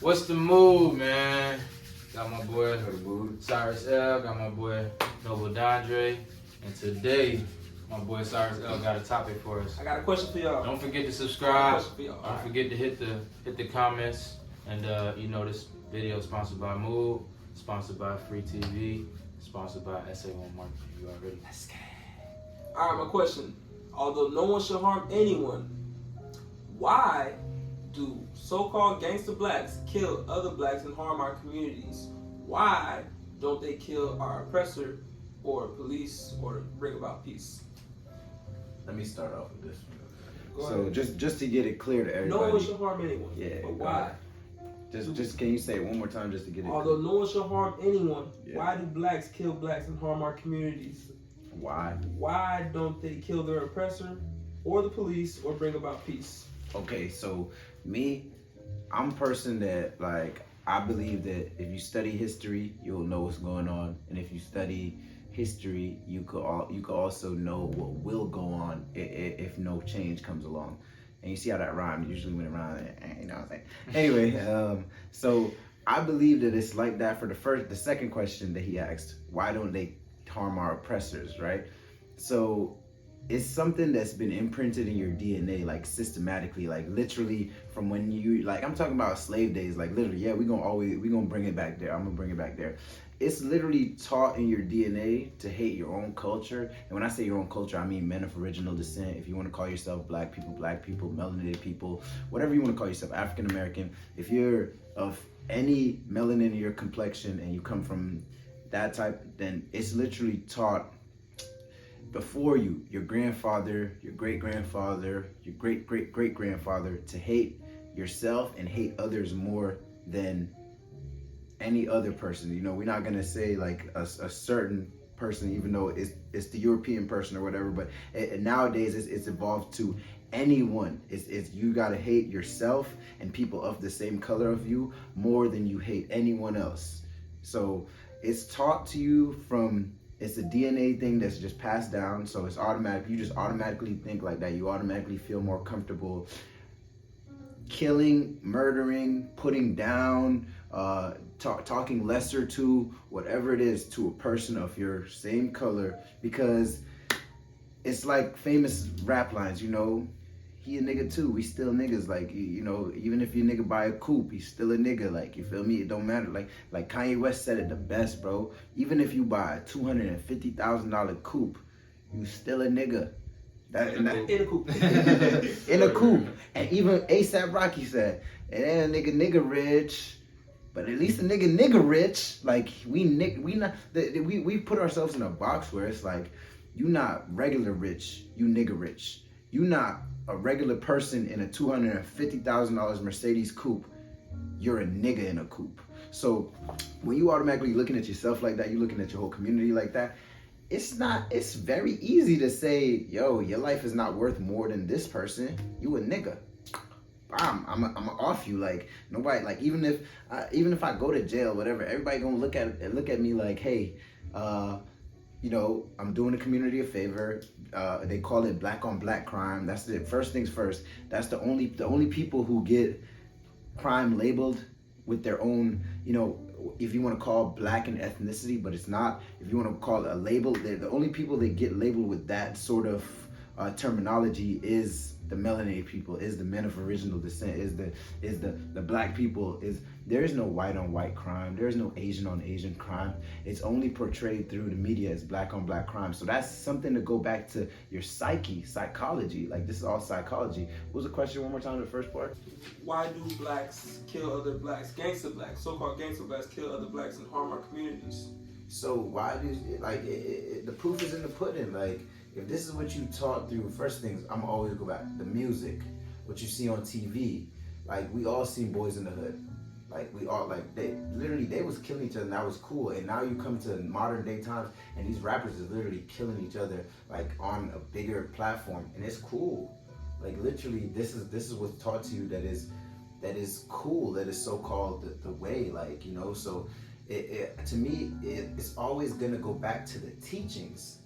What's the move, man? Got my boy Cyrus L, got my boy Noble Dondre, and today my boy Cyrus L got a topic for us. I got a question for y'all. Don't forget to subscribe. Don't forget to hit the comments, and this video is sponsored by Move, sponsored by Free TV, sponsored by SA1 Marketing. You already? Let's get it. All right, my question. Although no one should harm anyone, why do so-called gangster blacks kill other blacks and harm our communities? Why don't they kill our oppressor or police or bring about peace? Let me start off with this one. Go So ahead. just to get it clear to everybody. No one should harm anyone. Yeah. But why? Just can you say it one more time just to get it Although no one should harm anyone, Yeah. why do blacks kill blacks and harm our communities? Why? Why don't they kill their oppressor or the police or bring about peace? Okay, so I'm a person that I believe that if you study history, you'll know what's going on, and if you study history, you could also know what will go on if no change comes along. And you see how that rhymed usually when it rhymes, you know what I'm saying? Anyway, so I believe that it's like that for the second question that he asked, why don't they harm our oppressors, right? So it's something that's been imprinted in your DNA, like systematically, like literally from when you, I'm talking about slave days, like literally, yeah, we're gonna bring it back there. I'm gonna bring it back there. It's literally taught in your DNA to hate your own culture. And when I say your own culture, I mean men of original descent. If you want to call yourself black people, melanated people, whatever you want to call yourself, African American, if you're of any melanin in your complexion and you come from that type, then it's literally taught before you, your grandfather, your great-grandfather, your great-great-great-grandfather, to hate yourself and hate others more than any other person. You know, we're not gonna say like a certain person, even though it's the European person or whatever, but nowadays it's evolved to anyone. It's you gotta hate yourself and people of the same color of you more than you hate anyone else. So it's taught to you from, it's a DNA thing that's just passed down, so it's automatic. You just automatically think like that. You automatically feel more comfortable killing, murdering, putting down, talking lesser to, whatever it is, to a person of your same color, because it's like famous rap lines, you know, he a nigga too, we still niggas, like, you know, even if your nigga buy a coupe, he's still a nigga, like, you feel me? It don't matter, like Kanye West said it the best, bro. Even if you buy a $250,000 coupe, you still a nigga. In a coupe. In a coupe. And even A$AP Rocky said, it ain't a nigga rich, but at least a nigga rich. Like, we put ourselves in a box where it's like, you not regular rich, you nigga rich. You not a regular person in a $250,000 Mercedes coupe, you're a nigga in a coupe. So when you automatically looking at yourself like that, you looking at your whole community like that, it's very easy to say, yo, your life is not worth more than this person. You a nigga. Bam, I'm off you. Like, nobody, like, even if I go to jail, whatever, everybody gonna look at me like, hey, you know, I'm doing the community a favor. They call it black on black crime. That's it. First things first. That's the only people who get crime labeled with their own, you know, if you want to call black an ethnicity, but it's not. If you want to call it a label, the only people that get labeled with that sort of terminology is the melanated people, is the men of original descent, is the black people. There is no white on white crime. There is no Asian on Asian crime. It's only portrayed through the media as black on black crime. So that's something to go back to your psychology. Like, this is all psychology. What was the question one more time, the first part? Why do blacks kill other blacks? Gangster blacks, so-called gangster blacks, kill other blacks and harm our communities. So why do, like, the proof is in the pudding. Like, if this is what you taught through, first things, I'm always go back, the music, what you see on TV. Like, we all seen Boys in the Hood. Like, we all, like, they was killing each other, and that was cool. And now you come to modern day times, and these rappers is literally killing each other, like, on a bigger platform, and it's cool. Like, literally, this is what's taught to you that is cool, that is so-called the way, like, you know. So to me, it's always gonna go back to the teachings.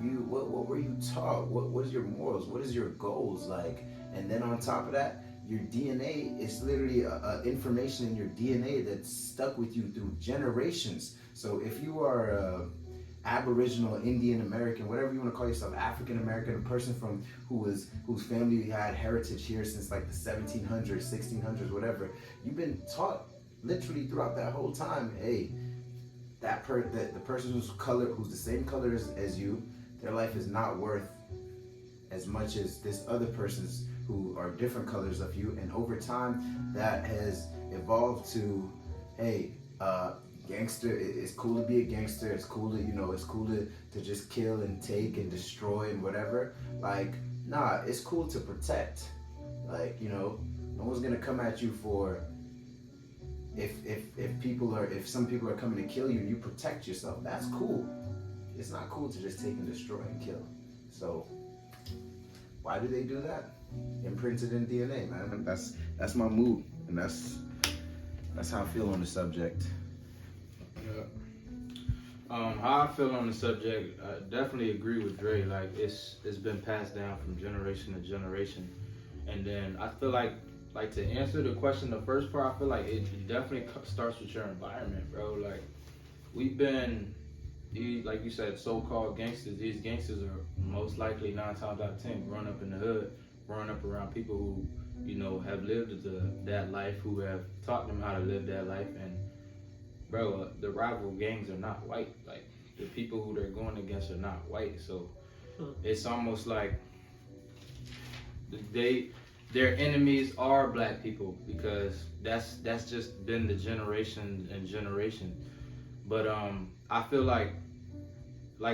What were you taught? What is your morals? What is your goals like? And then on top of that, your DNA is literally information in your DNA that's stuck with you through generations. So if you are Aboriginal, Indian American, whatever you want to call yourself, African American, a person from whose family had heritage here since like the 1700s, 1600s, whatever, you've been taught literally throughout that whole time, hey, the person who's the same color as you, their life is not worth as much as this other person's who are different colors of you. And over time, that has evolved to, hey, gangster, it's cool to be a gangster, it's cool to, it's cool to just kill and take and destroy and whatever. Like, nah, it's cool to protect. Like, no one's gonna come at you for, if some people are coming to kill you and you protect yourself, that's cool. It's not cool to just take and destroy and kill. So why do they do that? Imprinted in DNA, man. That's my mood, and that's how I feel on the subject. Yeah. How I feel on the subject, I definitely agree with Dre. Like, it's been passed down from generation to generation, and then I feel like to answer the question, the first part, I feel like it definitely starts with your environment, bro. Like, we've been, like you said, so-called gangsters. These gangsters are most likely 9 times out of 10 growing up in the hood, growing up around people who, have lived that life, who have taught them how to live that life. And bro, the rival gangs are not white. Like, the people who they're going against are not white. So it's almost like their enemies are black people, because that's just been the generation and generation. But I feel like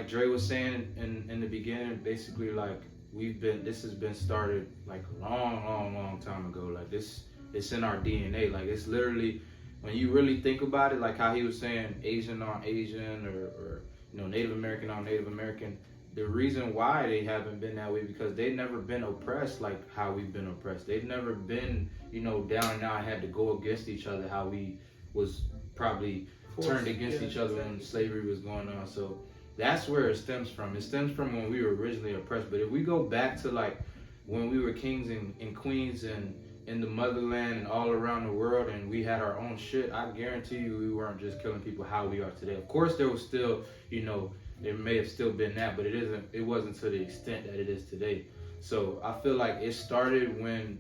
Dre was saying in the beginning, basically, like, this has been started like a long time ago. Like, it's in our DNA. Like, it's literally, when you really think about it, like how he was saying Asian on Asian, or Native American on Native American, the reason why they haven't been that way, because they've never been oppressed like how we've been oppressed. They've never been, down and out, had to go against each other how we was probably turned against each other when slavery was going on. So that's where it stems from. It stems from when we were originally oppressed. But if we go back to like when we were kings and queens and in the motherland and all around the world, and we had our own shit, I guarantee you we weren't just killing people how we are today. Of course, there was still, there may have still been that, but it wasn't to the extent that it is today. So I feel like it started when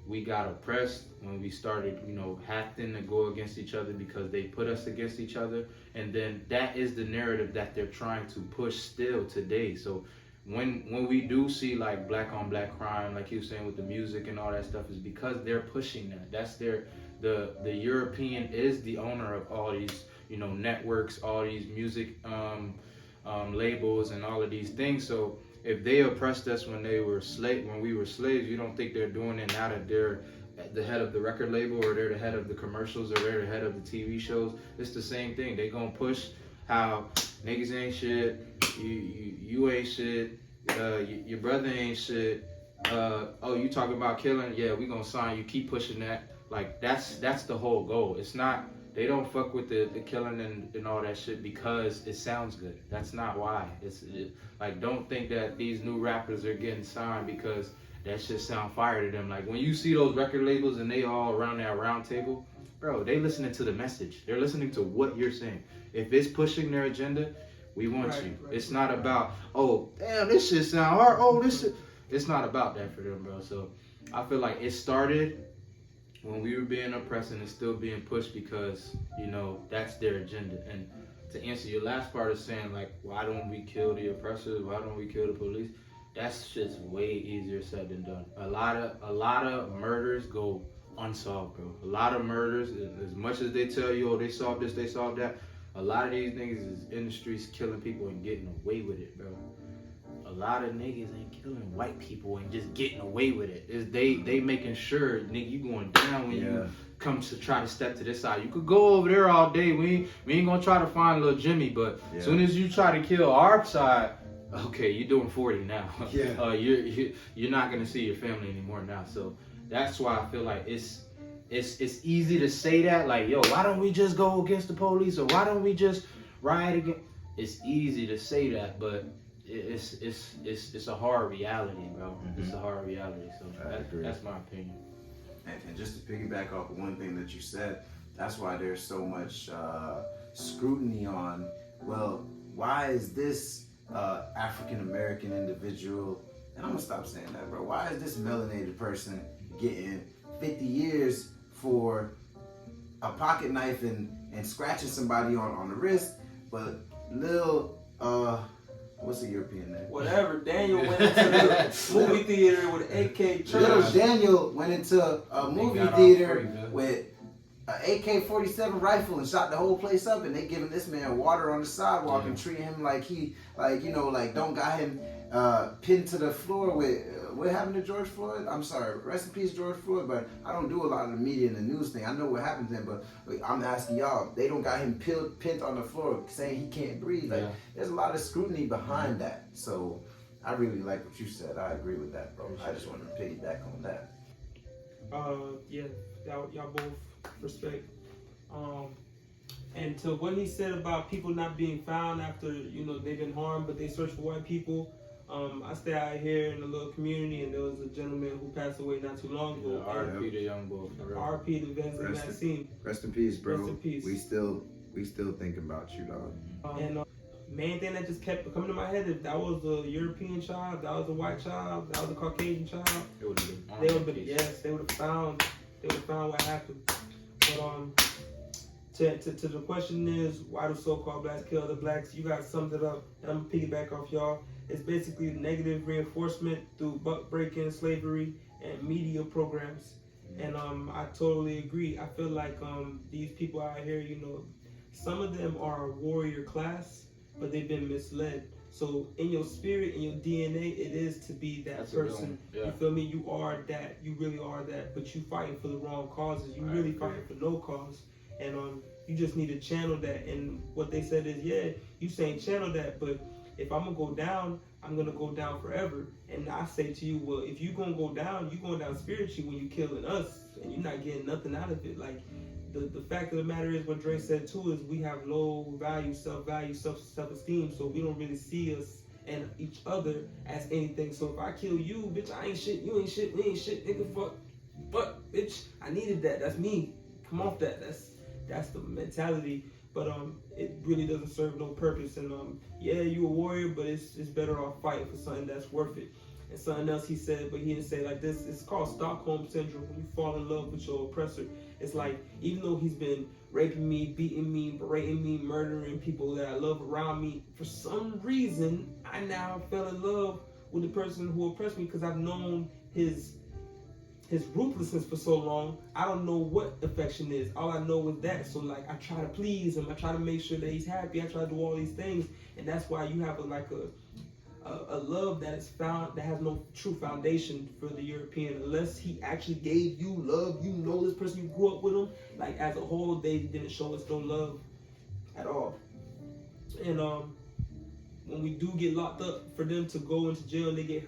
we got oppressed, when we started, having to go against each other because they put us against each other. And then that is the narrative that they're trying to push still today. So when we do see like black on black crime, like you were saying with the music and all that stuff, is because they're pushing that. That's the European is the owner of all these, networks, all these music labels and all of these things. So if they oppressed us when we were slaves, you don't think they're doing it now that they're the head of the record label, or they're the head of the commercials, or they're the head of the TV shows? It's the same thing. They gonna push how niggas ain't shit, you ain't shit, your brother ain't shit. Oh, you talking about killing? Yeah, we gonna sign you. Keep pushing that. Like, that's the whole goal. It's not. They don't fuck with the killing and all that shit because it sounds good. That's not why. Like, don't think that these new rappers are getting signed because that shit sound fire to them. Like, when you see those record labels and they all around that round table, bro, they listening to the message. They're listening to what you're saying. If it's pushing their agenda, we want you. It's not about, oh, damn, this shit sound hard. Oh, this shit. It's not about that for them, bro. So I feel like it started when we were being oppressed, and it's still being pushed because, that's their agenda. And to answer your last part of saying, like, why don't we kill the oppressors? Why don't we kill the police? That's just way easier said than done. A lot of murders go unsolved, bro. A lot of murders, as much as they tell you, oh, they solved this, they solved that, a lot of these niggas is in the streets killing people and getting away with it, bro. A lot of niggas ain't killing white people and just getting away with it. Is they making sure, nigga, you going down when you come to try to step to this side. You could go over there all day. We ain't gonna try to find little Jimmy, but as soon as you try to kill our side, okay, you're doing 40 now. Yeah. You're not gonna see your family anymore now. So that's why I feel like it's easy to say that, like, yo, why don't we just go against the police, or why don't we just riot against? It's easy to say that, but it's a hard reality, bro. Mm-hmm. It's a hard reality. So that's my opinion. And just to piggyback off of one thing that you said, that's why there's so much scrutiny on, well, why is this African American individual, and I'm gonna stop saying that, bro. Why is this melanated person getting 50 years for a pocket knife and scratching somebody on the wrist, but little what's the European name? Whatever. Daniel went into the movie theater with an AK. Little Daniel went into a movie theater with an AK-47 rifle and shot the whole place up, and they giving this man water on the sidewalk and treating him like he, like, you know, like don't got him pinned to the floor with what happened to George Floyd? I'm sorry, rest in peace George Floyd, but I don't do a lot of the media and the news thing. I know what happened to him, but I'm asking y'all, they don't got him pinned on the floor saying he can't breathe. Like, there's a lot of scrutiny behind that. So I really like what you said. I agree with that, bro. I just wanted to piggyback on that. Yeah, y'all both respect. And to what he said about people not being found after, you know, they've been harmed, but they search for white people. I stay out here in a little community, and there was a gentleman who passed away not too long ago. R.P. the young boy. R.P. the Benson Maxine. Rest in peace, bro. Rest in peace. We still thinking about you, dog. And main thing that just kept coming to my head is that was a European child, that was a white child, that was a Caucasian child. It would have been. They would have been, yes, they would have found what happened. But to the question is, why do so-called blacks kill other blacks? You guys summed it up, and I'm gonna piggyback off y'all. It's basically negative reinforcement through buck breaking, slavery, and media programs. And I totally agree. I feel like these people out here, you know, some of them are a warrior class, but they've been misled. So in your spirit, in your DNA, it is to be that person. You feel me? You are that. You really are that. But you fighting for the wrong causes. You really fighting for no cause. And you just need to channel that. And what they said is, yeah, you saying channel that, but if I'm gonna go down, I'm gonna go down forever. And I say to you, well, if you gonna go down, you going down spiritually when you killing us, and you're not getting nothing out of it. Like the fact of the matter is, what Dre said too is, we have low value, self-esteem, so we don't really see us and each other as anything. So if I kill you, bitch, I ain't shit, you ain't shit, we ain't shit, nigga, fuck, bitch, I needed that. That's me. Come off that. That's the mentality. But it really doesn't serve no purpose. And yeah, you a warrior, but it's better off fighting for something that's worth it. And something else he said, but he didn't say it like this. It's called Stockholm Syndrome. When you fall in love with your oppressor, it's like, even though he's been raping me, beating me, berating me, murdering people that I love around me, for some reason, I now fell in love with the person who oppressed me, because I've known his ruthlessness for so long. I don't know what affection is. All I know is that. So like, I try to please him. I try to make sure that he's happy. I try to do all these things, and that's why you have a love that is found, that has no true foundation for the European, unless he actually gave you love. You know this person, you grew up with him. Like, as a whole, they didn't show us no love at all. And when we do get locked up, for them to go into jail and they get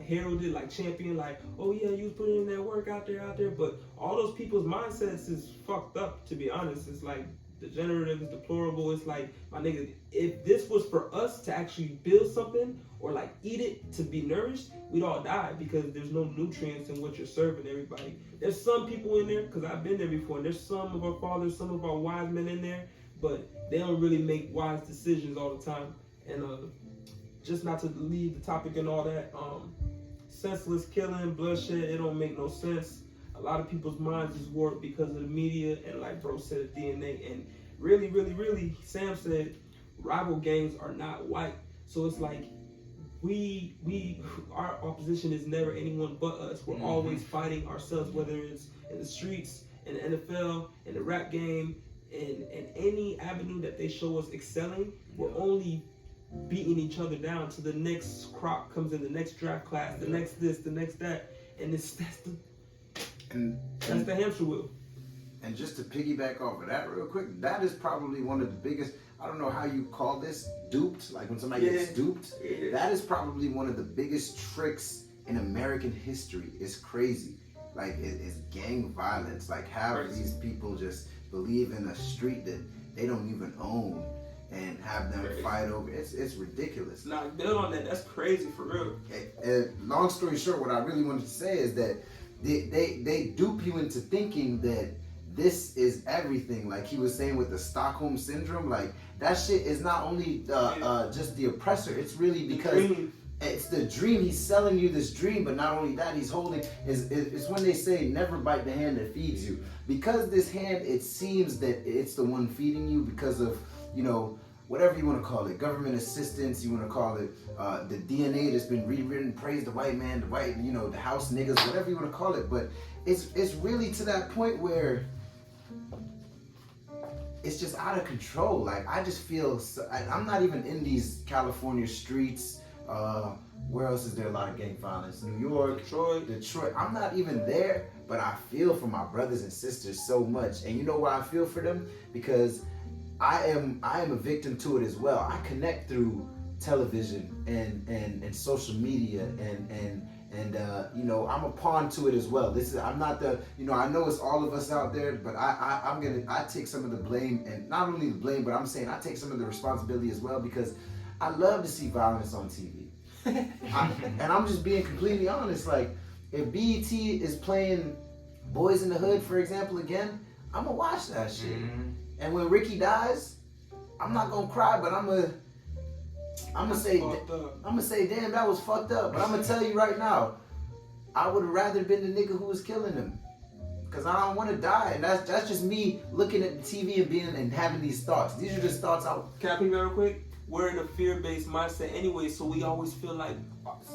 heralded like champion, like, oh yeah, you was putting in that work out there. But all those people's mindsets is fucked up, to be honest. It's like degenerative, it's deplorable. It's like, my nigga, if this was for us to actually build something or like eat it to be nourished, we'd all die, because there's no nutrients in what you're serving everybody. There's some people in there, because I've been there before, and there's some of our fathers, some of our wise men in there, but they don't really make wise decisions all the time. And just not to leave the topic and all that, senseless killing, bloodshed, it don't make no sense. A lot of people's minds is warped because of the media, and like bro said, DNA. And really, Sam said, rival gangs are not white. So it's like, our opposition is never anyone but us. We're always fighting ourselves, whether it's in the streets, in the NFL, in the rap game, in any avenue that they show us excelling. We're only beating each other down to the next crop comes in, the next draft class, the next this, the next that, and that's the hamster wheel. And just to piggyback off of that real quick, that is probably one of the biggest, I don't know how you call this, duped, like when somebody gets duped. That is probably one of the biggest tricks in American history. It's crazy. Like, it's gang violence. Like, have these people just believe in a street that they don't even own, and have them fight over. It's ridiculous. Nah, build on that. That's crazy for real. And long story short, what I really wanted to say is that they dupe you into thinking that this is everything. Like he was saying with the Stockholm syndrome, like that shit is not only just the oppressor. It's really because it's the dream. He's selling you this dream, but not only that, he's holding. It's when they say never bite the hand that feeds you. Because this hand, it seems that it's the one feeding you because of, whatever you want to call it, government assistance, you want to call it the DNA that's been rewritten, praise the white man, the white, the house niggas, whatever you want to call it. But it's really to that point where it's just out of control. Like I just feel, I'm not even in these California streets. Where else is there a lot of gang violence? New York, Detroit. I'm not even there, but I feel for my brothers and sisters so much. And you know why I feel for them? Because I am a victim to it as well. I connect through television and social media and I'm a pawn to it as well. I'm not the, I know it's all of us out there, but I take some of the blame, and not only the blame, but I'm saying I take some of the responsibility as well, because I love to see violence on TV. And I'm just being completely honest. Like, if BET is playing Boys in the Hood, for example, again, I'm gonna watch that shit. Mm-hmm. And when Ricky dies, I'm not gonna cry, but I'm gonna say, damn, that was fucked up. But I'm gonna tell you right now, I would have rather been the nigga who was killing him, because I don't want to die. And that's just me looking at the TV and having these thoughts. These are just thoughts. Can I pick real quick? We're in a fear-based mindset anyway, so we always feel like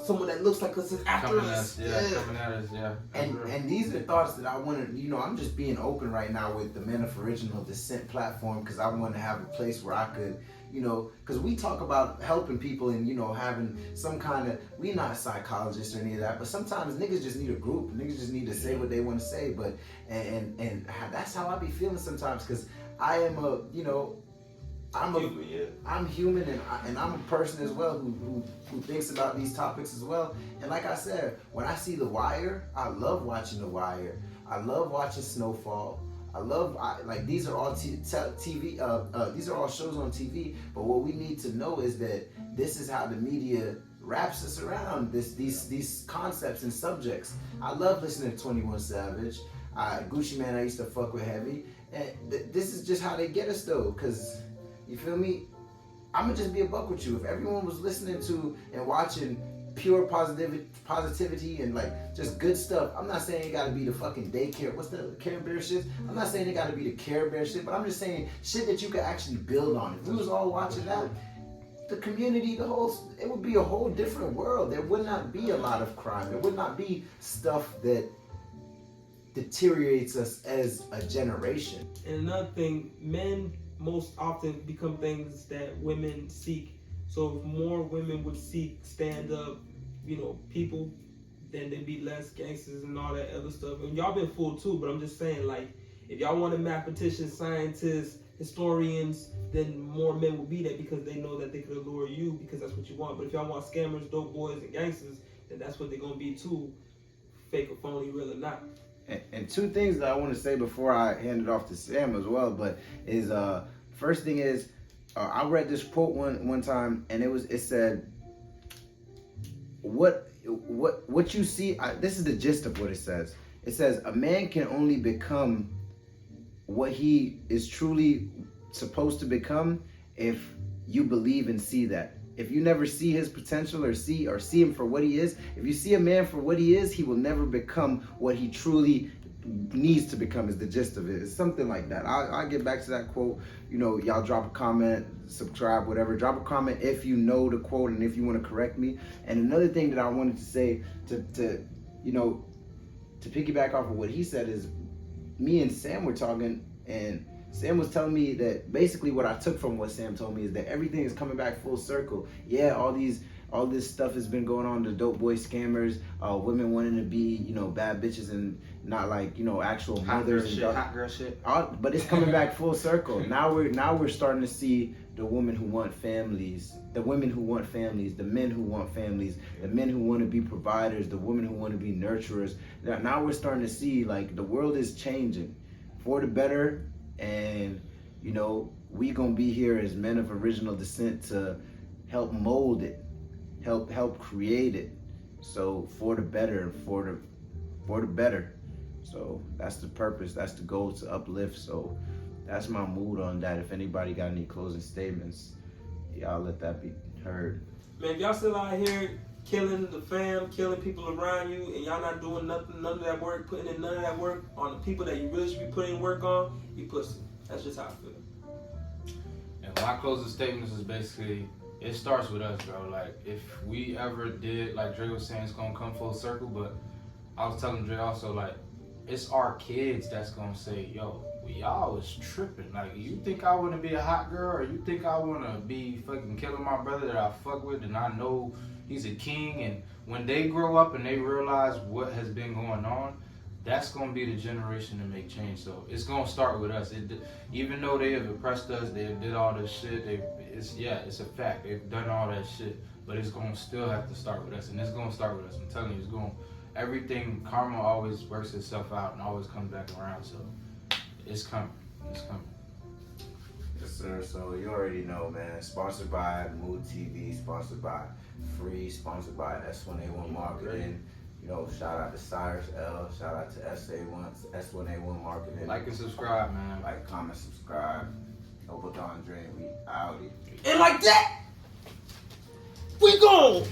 someone that looks like us is after us. Coming at us, yeah. And these are thoughts that I want to, I'm just being open right now with the Men of Original Descent platform, because I want to have a place where I could, because we talk about helping people and, having some kind of, we're not psychologists or any of that, but sometimes niggas just need a group. Niggas just need to say what they want to say. But, and that's how I be feeling sometimes, because I am I'm human, and I'm a person as well who thinks about these topics as well. And like I said, when I see The Wire, I love watching The Wire. I love watching Snowfall. These are all TV. These are all shows on TV. But what we need to know is that this is how the media wraps us around these concepts and subjects. I love listening to 21 Savage. Gucci Mane, I used to fuck with heavy. And this is just how they get us though, because you feel me? I'm gonna just be a buck with you. If everyone was listening to and watching pure positivity and like just good stuff, I'm not saying it gotta be the fucking daycare. What's the Care Bear shit? I'm not saying it gotta be the Care Bear shit, but I'm just saying shit that you could actually build on. If we was all watching that, the community, it would be a whole different world. There would not be a lot of crime. There would not be stuff that deteriorates us as a generation. And another thing, men most often become things that women seek. So if more women would seek stand-up, people, then there'd be less gangsters and all that other stuff. And y'all been fooled too, but I'm just saying, like, if y'all wanted mathematicians, scientists, historians, then more men will be there because they know that they could allure you because that's what you want. But if y'all want scammers, dope boys, and gangsters, then that's what they're gonna be too, fake or phony, real or not. And two things that I want to say before I hand it off to Sam as well, but is first thing is I read this quote one time, and it said, what you see. This is the gist of what it says. It says a man can only become what he is truly supposed to become if you believe and see that. If you never see his potential or see him for what he is, if you see a man for what he is, he will never become what he truly needs to become, is the gist of it. It's something like that. I'll get back to that quote. Y'all drop a comment, subscribe, whatever. Drop a comment if you know the quote and if you want to correct me. And another thing that I wanted to say to piggyback off of what he said is, me and Sam were talking, and Sam was telling me that basically what I took from what Sam told me is that everything is coming back full circle. Yeah, all this stuff has been going on, the dope boy scammers, women wanting to be, bad bitches and not like, actual mothers and hot girl shit. But it's coming back full circle. Now we're starting to see the women who want families, the women who want families, the men who want families, the men who want to be providers, the women who want to be nurturers. Now we're starting to see like the world is changing for the better. And we gonna be here as men of original descent to help mold it, help create it, so for the better, for for the better. So that's the purpose. That's the goal, to uplift. So that's my mood on that. If anybody got any closing statements, y'all let that be heard. Man, if y'all still out here killing the fam, killing people around you, and y'all not doing nothing, none of that work, putting in none of that work on the people that you really should be putting work on, you pussy. That's just how I feel. And my closing statements is basically, it starts with us, bro. Like, if we ever did, like Dre was saying, it's gonna come full circle, but I was telling Dre also, like, it's our kids that's gonna say, yo, y'all was tripping. Like, you think I wanna be a hot girl, or you think I wanna be fucking killing my brother that I fuck with and I know he's a king? And when they grow up and they realize what has been going on, that's gonna be the generation to make change. So it's gonna start with us. Even though they have oppressed us, they have did all this shit. It's a fact. They've done all that shit, but it's gonna still have to start with us, and it's gonna start with us. I'm telling you, it's going. Everything, karma always works itself out and always comes back around. So it's coming. It's coming. Yes, sir. So you already know, man. Sponsored by Mood TV. Sponsored by Free. Sponsored by S1A1 Marketing. You know, shout out to Cyrus L. Shout out to S1A1 Marketing. Like and subscribe, man. Like, comment, subscribe. Noble Don Dre, we outie. And like that, we gone.